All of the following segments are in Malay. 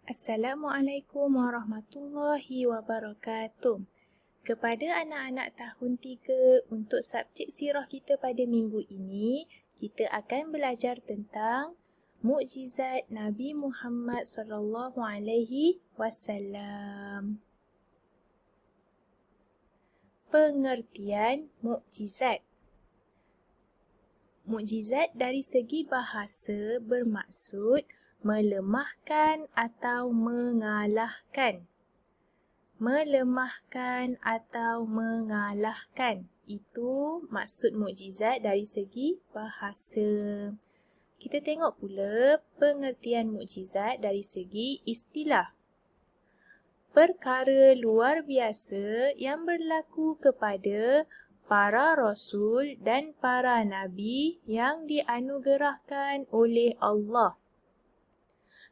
Assalamualaikum warahmatullahi wabarakatuh. Kepada anak-anak tahun 3 untuk subjek sirah kita pada minggu ini, kita akan belajar tentang mukjizat Nabi Muhammad SAW. Pengertian mukjizat. Mukjizat dari segi bahasa bermaksud melemahkan atau mengalahkan. Melemahkan atau mengalahkan. Itu maksud mukjizat dari segi bahasa. Kita tengok pula pengertian mukjizat dari segi istilah. Perkara luar biasa yang berlaku kepada para rasul dan para nabi yang dianugerahkan oleh Allah.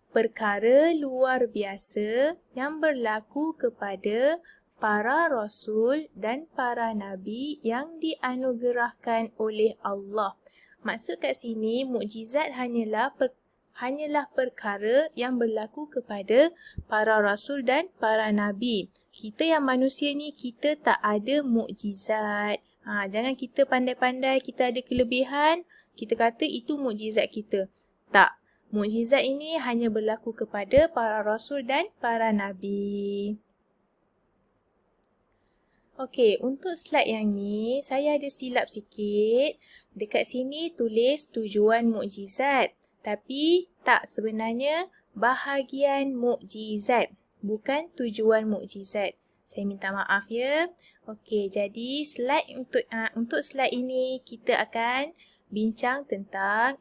Perkara luar biasa yang berlaku kepada para rasul dan para nabi yang dianugerahkan oleh Allah. Maksud kat sini, mukjizat hanyalah perkara yang berlaku kepada para rasul dan para nabi. Kita yang manusia ni, kita tak ada mukjizat. Jangan kita pandai-pandai, kita ada kelebihan, kita kata itu mukjizat kita. Tak. Mukjizat ini hanya berlaku kepada para rasul dan para nabi. Okey, untuk slide yang ni, saya ada silap sikit. Dekat sini tulis tujuan mukjizat. Tapi tak, sebenarnya bahagian mukjizat, bukan tujuan mukjizat. Saya minta maaf ya. Okey, jadi slide untuk slide ini kita akan bincang tentang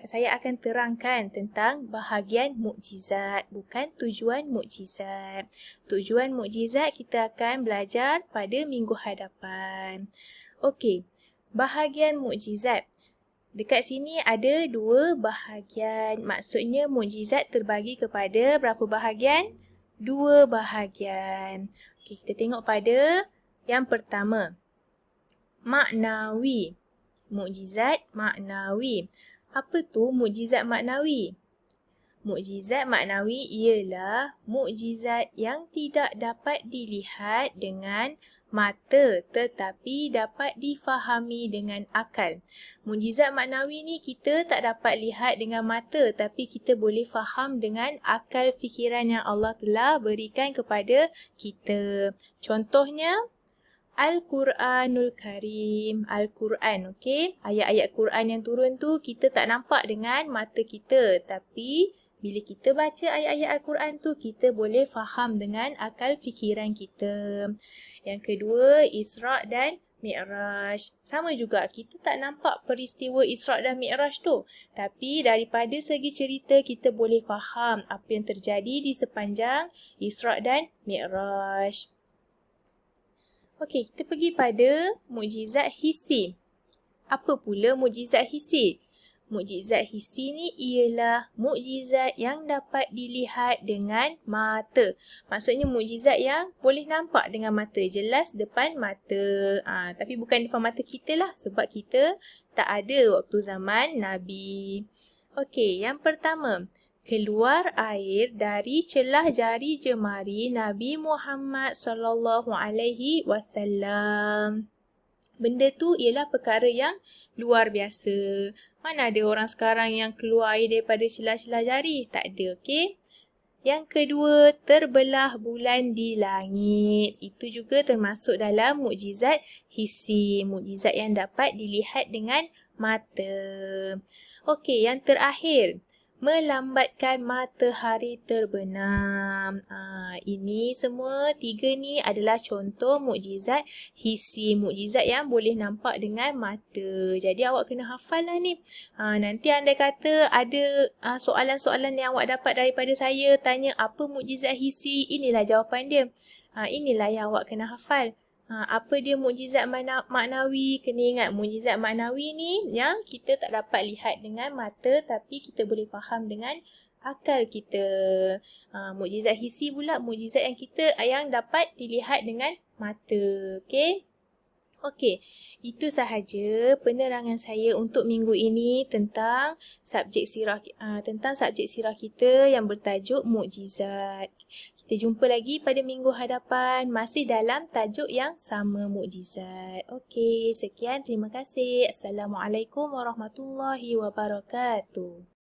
saya akan terangkan tentang bahagian mukjizat, bukan tujuan mukjizat. Tujuan mukjizat kita akan belajar pada minggu hadapan. Okey, bahagian mukjizat. Dekat sini ada 2 bahagian. Maksudnya mukjizat terbagi kepada berapa bahagian? 2 bahagian. Okey, kita tengok pada yang pertama. Maknawi. Mukjizat maknawi. Apa tu mukjizat maknawi? Mukjizat maknawi ialah mukjizat yang tidak dapat dilihat dengan mata tetapi dapat difahami dengan akal. Mukjizat maknawi ni kita tak dapat lihat dengan mata tapi kita boleh faham dengan akal fikiran yang Allah telah berikan kepada kita. Contohnya Al-Quranul Karim. Al-Quran, okey? Ayat-ayat Quran yang turun tu kita tak nampak dengan mata kita. Tapi bila kita baca ayat-ayat Al-Quran tu, kita boleh faham dengan akal fikiran kita. Yang kedua, Isra' dan Mi'raj. Sama juga, kita tak nampak peristiwa Isra' dan Mi'raj tu. Tapi daripada segi cerita, kita boleh faham apa yang terjadi di sepanjang Isra' dan Mi'raj. Okey, kita pergi pada mukjizat hissi. Apa pula mukjizat hissi? Mukjizat hissi ni ialah mukjizat yang dapat dilihat dengan mata. Maksudnya mukjizat yang boleh nampak dengan mata, jelas depan mata. Tapi bukan depan mata kita lah, sebab kita tak ada waktu zaman Nabi. Okey, yang pertama. Keluar air dari celah jari jemari Nabi Muhammad SAW. Benda tu ialah perkara yang luar biasa. Mana ada orang sekarang yang keluar air daripada celah-celah jari? Tak ada, okey? Yang kedua, terbelah bulan di langit. Itu juga termasuk dalam mukjizat hissi, mukjizat yang dapat dilihat dengan mata. Okey, yang terakhir. Melambatkan matahari terbenam. Ini semua 3 ni adalah contoh mukjizat hissi, mukjizat yang boleh nampak dengan mata. Jadi awak kena hafal lah ni. Nanti andai kata ada soalan-soalan yang awak dapat daripada saya, tanya apa mukjizat hissi, inilah jawapan dia. Inilah yang awak kena hafal. Apa dia mukjizat maknawi? Kena ingat mukjizat maknawi ni yang kita tak dapat lihat dengan mata tapi kita boleh faham dengan akal kita. Mukjizat hissi pula mukjizat yang dapat dilihat dengan mata. Okey? Okey, itu sahaja penerangan saya untuk minggu ini tentang subjek sirah kita yang bertajuk Mukjizat. Kita jumpa lagi pada minggu hadapan masih dalam tajuk yang sama, Mukjizat. Okey, sekian, terima kasih. Assalamualaikum warahmatullahi wabarakatuh.